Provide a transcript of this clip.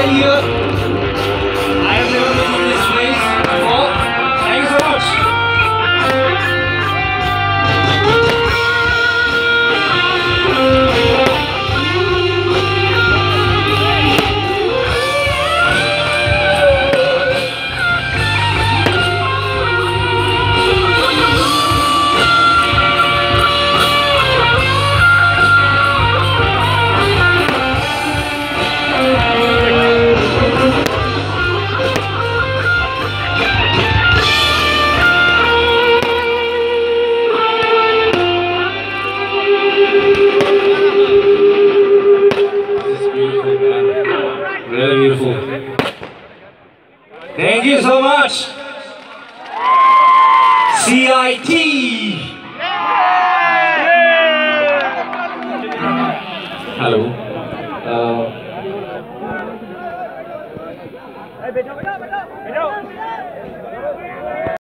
tell you, I have never been to this place before. Thank you so much. Really beautiful. Thank you so much. CIT. Hello.